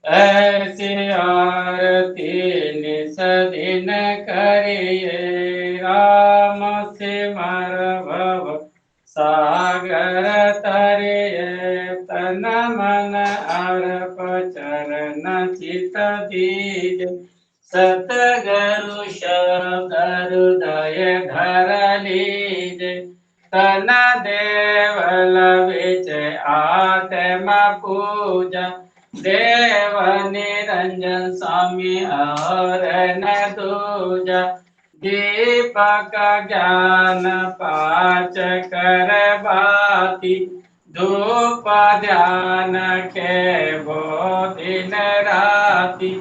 ऐसी आरती निस दिन करिए, राम सिमर भव सागर तरिए, तन मन अर्प चरण चित दीज, सतगुरु शब्द हृदय धर लीज, तन देवल विच आत्म पूजा, देव निरंजन स्वामी और न दूजा, दीपक ज्ञान पाच कर बाती, धूप ध्यान के वो दिन राति,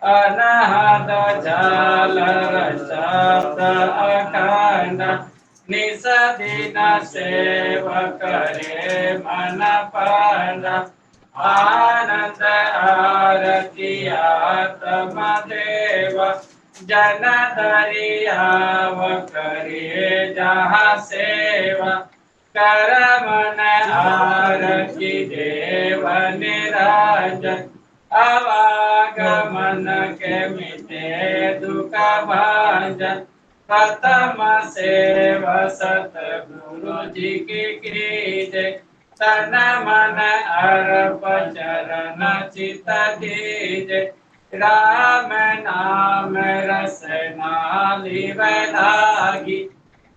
अनहद झालर शब्द अखंड, निस दिन सेव करे मन पंड, आनंद आरती आत्म देव, जन दरियाव करे जहाँ सेवा, कर मन आरती देव निरंजन, आवागमन के मिटे दुख भांजन, प्रथम सेव सतगुरु जी की कीजे, तन मन अर्प चरण चित दीजे, राम नाम रसना लिव लागी,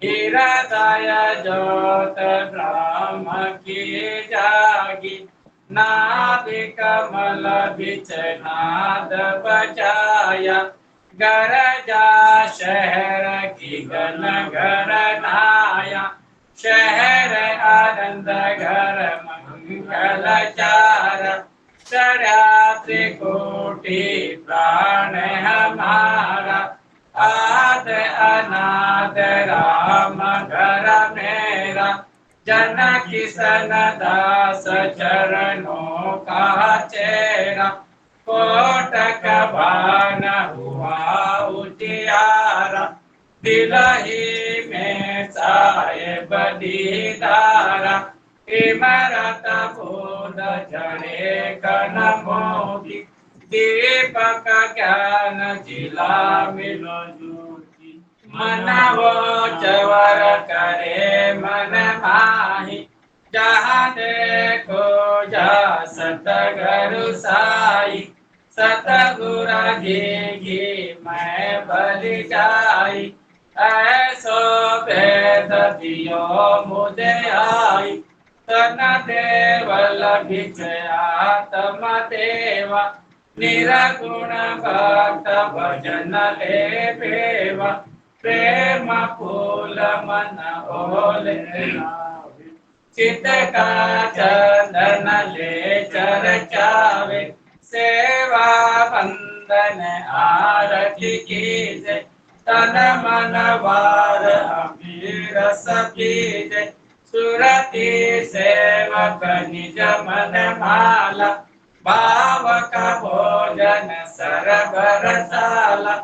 हृदय ज्योत ब्रह्म की जागी, नाभि कमल बिच नाद बजाया, गरजा शहर की गन गरनाया, शहर आनंद घर मंगल चार, चढ़ा त्रिकोटि प्राण हमारा, आद अनाद राम घर मेरा, जन किशन दास चरणों का चेहरा, कोटक भान हुआ उजियारा, दिल ही में साहेब दीदारा, इमरत बोध झड़े कन मोदी, दीपक ज्ञान जिला मिलो ज्योति, मन वो चवर करे मन माही, जहाँ देखो जा सतगुरु साई, सतगुरु घी मैं बलि जाई, ऐसो भेद दियो मुझे आई, तन देवल बिच आत्म देवा, निरगुण भक्त भजन ले पेवा, प्रेम फूल मन ओले, चित का चंदन ले चरचावे, सेवा बंदन आरती कीजे, तन मन वार अमीरस पीजे, सुरति सेवक निज मन माला, भावक भोजन सरबर साला,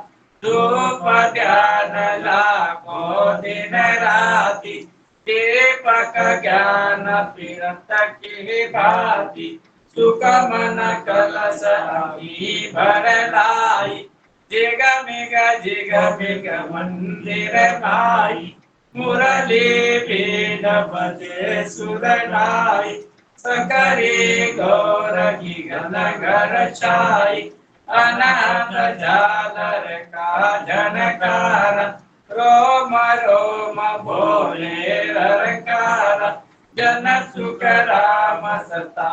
धूप ध्यान लागो दिन राति, दीपक ज्ञान पिरत की भांति, सुख मन कलश अभी भर लाई, जिग मिग मंदिर भाई, मुरली बीन बजे सुर लाई, सकरी गौर की गन घर छाई, अनाथ झालर का झनकार, रोम रोम बोले ररकार, जन सुख राम सता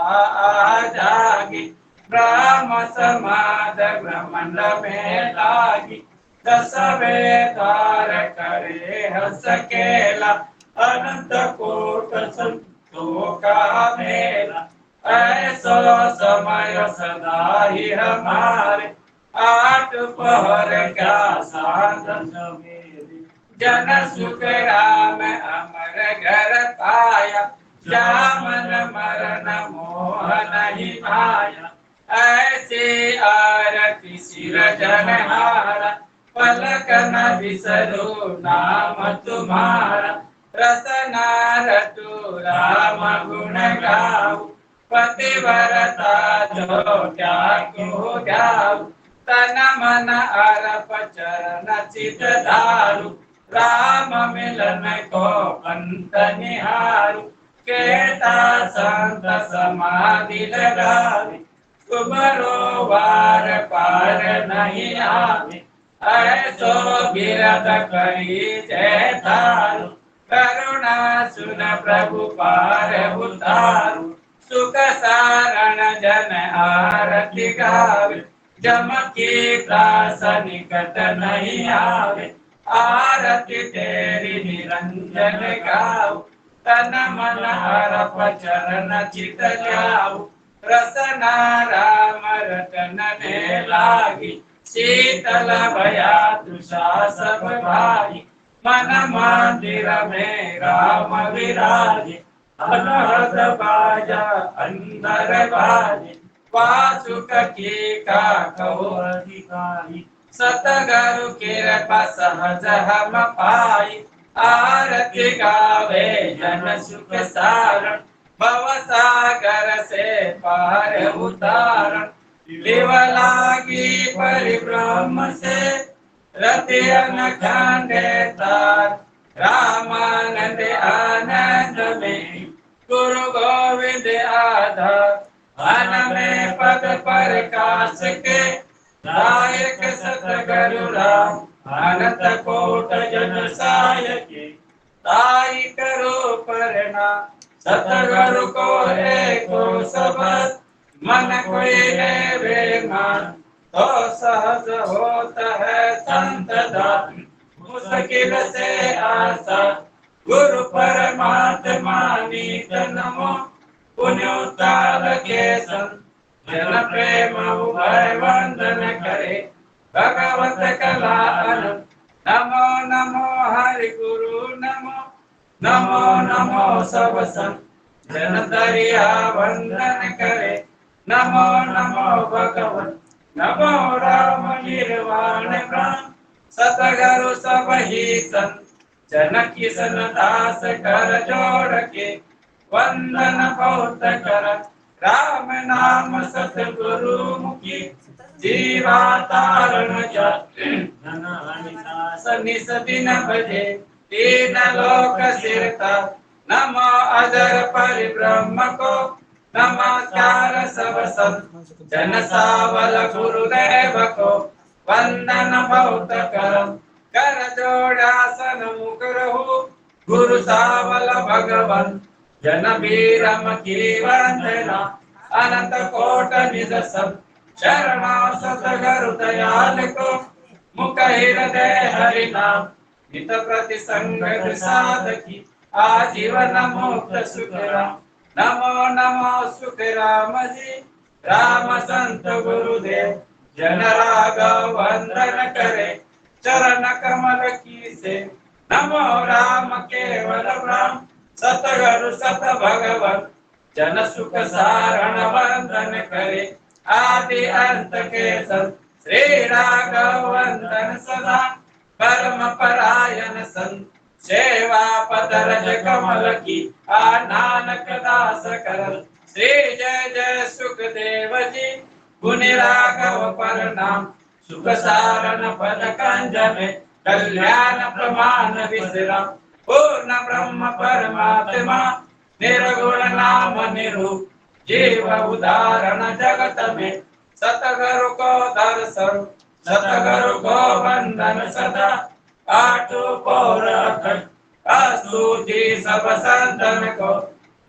जागी, ब्रह्म समाद ब्रह्मंड में लागी, दस वेदार करे हस केला, अनंत कोट संतों का मेला, ऐसो समय सदा ही हमारे, आठ पहर का साधन मेरे, जन सुख राम अमर घर पाया, श्यामन मरण मोह नहीं पाया, ऐसे आरती सिर जनहारा, पलक न बिसरो नाम तुम्हारा, रसना रटू राम गुण गाऊ, पतिव्रता जो त्यागो ध्याऊ, तन मन अर्प चरण चित धारू, राम मिलन को पंत निहारू, केता संत समाधि लगावे, तुमरो वार पार नहीं आवे, ऐसो बिरद करी जय तारू, करुणा सुन प्रभु पार उतारू, सुख सारण जन आरती गावे, जम की त्रास निकट नहीं आवे, आरती तेरी निरंजन गाओ, तन मन अर्प चरण चित जाऊ, रसना राम रतन ने लागी, शीतल भया तुषा सब भाई, मन मंदिर में राम विराजे, अनहद बाजा अंदर बाजे, वासुक की का कहो अधिकारी, सतगुरु कृपा सहज हम पाई, आरती गावे जन सुख सारण, भव सागर से पार उतारण, लिव लागी परिभ्रम से रति अनखंडे तार, रामानंद आनंद में गुरु गोविंद आधार, मन में पद प्रकाश के नायक सतगुरु राम, अनंत कोट जन सायके ताई करो प्रणाम, सतगुरु को एको सबद मन कोई ले बेमान, तो सहज होता है संत दान, मुश्किल से आशा गुरु परमात्मा नीत नमो, पुण्योताल के संत जन प्रेम उभय वंदन करे, भगवत कला अनंत, नमो नमो हरि गुरु नमो, नमो नमो सब संत जन दरिया वंदन करे, नमो नमो भगवत, नमो राम निर्वाण प्राण, सतगुरु सब ही संत जन किसन दास कर जोड़ के, वंदन बहुत कर राम नाम सतगुरु मुखी, जीवा तारण निस दिन भजे, तीन लोक सिरता, नमो अजर परिब्रह्म को, नमस्कार सब संत जन सावल गुरुदेव को, वंदन बहुत करम कर जोड़ासन मुख रहु, गुरु सावल भगवन जन बीरम की वंदना, अनंत कोट निज सब शरणा सतगुरु दयाल को, मुख हृदय हरि नाम, नित प्रति संगत साधकी, आजीवन मुक्त सुख राम, नमो नमो सुख राम जी, राम संत गुरुदेव जन राघव वंदन करे, चरण कमल की से, नमो राम केवल राम, सतगुरु सत भगवन जन सुख सारण वंदन करे, आदि अंत के संत श्री राघव वंदन सदा, परम परायण संत सेवा पदरज कमल की, आ नानक दास कर, श्री जय जय सुखदेव जी, गुनि राघव प्रणाम, सुख सारण पद कंज में, कल्याण प्रमाण विश्राम, पूर्ण ब्रह्म परमात्मा निर्गुण नाम निरूप, जीव उदाहरण जगत में, सतगुरु को दर्शन सतगुरु को वंदन सदा, आठों पौर अस्तु जी सब संतन को,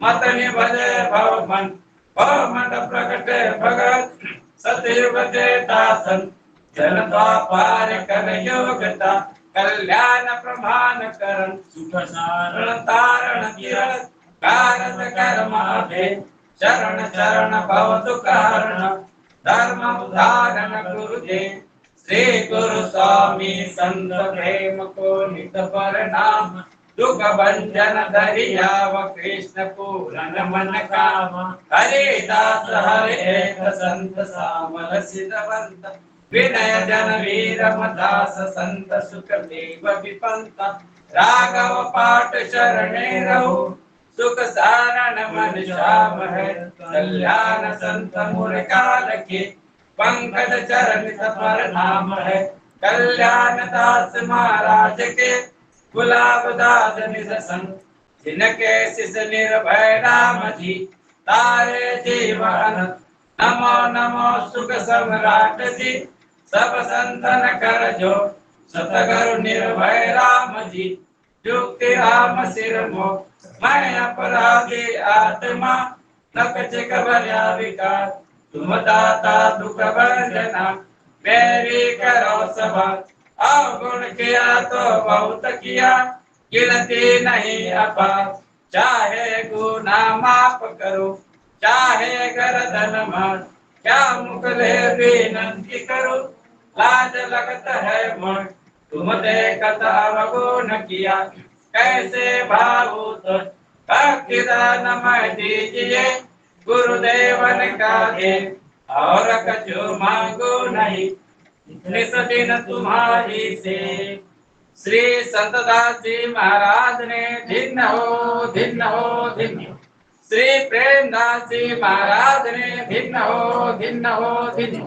मत निभजे भव मन प्रकटे भगत, सतयुग देता सन जन द्वापार कर योगता, कल्याण प्रमाण करण, सुख सारण तारण किरण, कारत कर्म भेद, शरण चरण भव दुखारण, धर्म उदाहरण गुरुदेव, श्री गुरु स्वामी संत प्रेम को नित प्रणाम, दुख भंजन दरियाव कृष्ण पूरन मन काम, हरिदास हरि एक संत सामल सिद्धवंत, विनय जन वीर दास संत सुखदेव विपंत, राघव पाठ शरणे रहु, सुख सारण मन श्याम है, कल्याण संत मुर काल के, पंकज चरण सफल नाम है। कल्याण दास महाराज के, गुलाब दास निज संग, जिनके शिष निर्भय राम जी, तारे जीवन। नमो नमो सुख सम्राट जी, सब संतन कर जो, सतगुरु निर्भय राम जी, युक्ति राम सिर मोह। मैं अपराधी आत्मा, नकच कबर्या विकार, तुम दाता दुख भंजना, मेरी करो सभा। अवगुण किया तो बहुत किया, गिनती नहीं अपार। चाहे गुना माफ करो, चाहे गर्दन मार, क्या मुकले विनती करो, लाज लगत है मन। तुम देखत अवगुण किया, कैसे भावुत, भक्ति दान मैं दीजिए, गुरुदेवन का दे, और कछु मांगो नहीं, निस दिन तुम्हारी से। श्री संतदास जी महाराज ने धिन्न हो, धिन्न हो, धिन्न हो। श्री प्रेमदास जी महाराज ने धिन्न हो, धिन्न हो, धिन्न हो।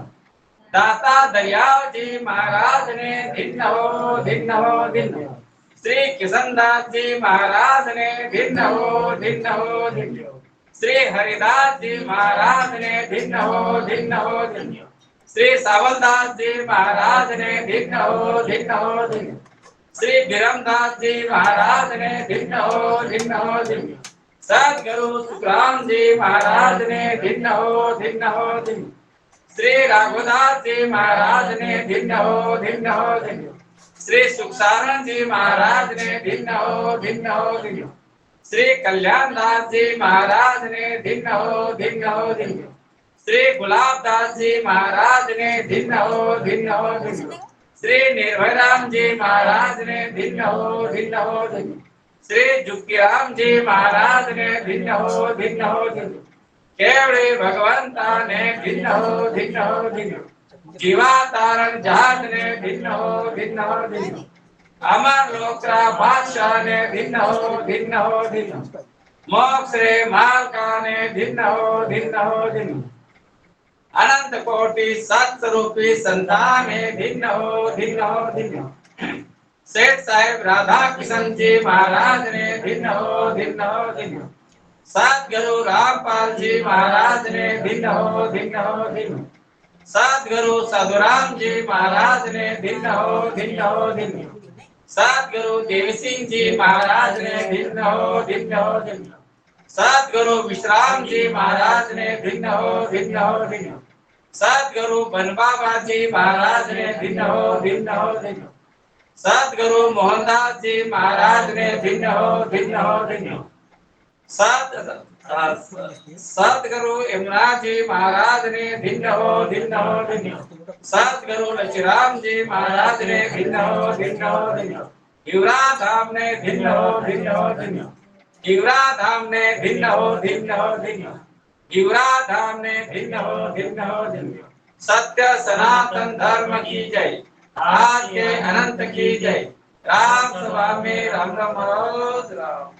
दाता दयाल जी महाराज ने धिन्न हो, धिन्न हो, धिन्न हो। श्री किशनदास जी महाराज ने धिन्न हो, धिन्न हो, धिन्न हो। श्री हरिदास जी महाराज ने धिन्न हो, धिन्न हो, धिन्न हो। श्री सावलदास जी महाराज ने धिन्न हो, धिन्न हो, धिन्न हो। श्री विरमदास जी महाराज ने धिन्न हो, धिन्न हो, धिन्न हो। सद्गुरु सुखराम जी महाराज ने धिन्न हो, धिन्न हो, धिन्न हो। श्री राघवदास जी महाराज ने धिन्न हो, धिन्न हो, धिन्न हो। श्री सुखसारण जी महाराज ने धिन्न हो, धिन्न हो, धिन्न हो। श्री कल्याणदास जी महाराज ने धिन्न हो, धिन्न हो, धिन्न हो। श्री गुलाबदास जी महाराज ने धिन्न हो, धिन्न हो, धिन्न हो। श्री निर्भयराम जी महाराज ने धिन्न हो, धिन्न हो, धिन्न हो। श्री जुक्तिराम जी महाराज ने धिन्न हो, धिन्न हो, धिन्न हो। केवड़े भगवंता ने भिन्न हो, भिन्न हो, भिन्न हो। जीवा तारण जात ने भिन्न हो, भिन्न हो, भिन्न हो। अमर लोकरा बादशाह ने भिन्न हो, भिन्न हो, भिन्न हो। मोक्ष रे मालका ने भिन्न हो, भिन्न हो, भिन्न हो। अनंत कोटि सत्स्वरूपी संतान ने भिन्न हो, भिन्न हो, भिन्न हो। सेठ साहेब राधा किशन जी महाराज ने भिन्न हो, भिन्न हो, भिन्न हो। सद्गुरु रामपाल जी महाराज ने भिन्न हो, भिन्न हो, भिन्न हो। सद्गुरु साधुराम जी महाराज ने भिन्न हो, भिन्न हो, भिन्न हो। सद्गुरु देव सिंह जी महाराज ने भिन्न हो, भिन्न हो, भिन्न हो। सद्गुरु विश्राम जी महाराज ने भिन्न हो, भिन्न हो, भिन्न हो। सद्गुरु बनबाबा जी महाराज ने भिन्न हो, भिन्न हो, भिन्न हो। सद्गुरु मोहनदास जी महाराज ने भिन्न हो, भिन्न हो, भिन्न हो। सद्गुरु यमुना जी महाराज ने भिन्न हो, भिन्न हो, भिन्न हो। सद्गुरु लक्ष्मीराम जी महाराज ने भिन्न हो, भिन्न हो, भिन्न हो। युवरा धाम ने भिन्न हो, भिन्न हो, भिन्न हो। युवरा धाम ने भिन्न हो, भिन्न हो, भिन्न हो। युवरा धाम ने भिन्न हो, भिन्न हो, भिन्न हो। सत्य सनातन धर्म की जय, आज के अनंत की जय। राम सभा में राम राम राम।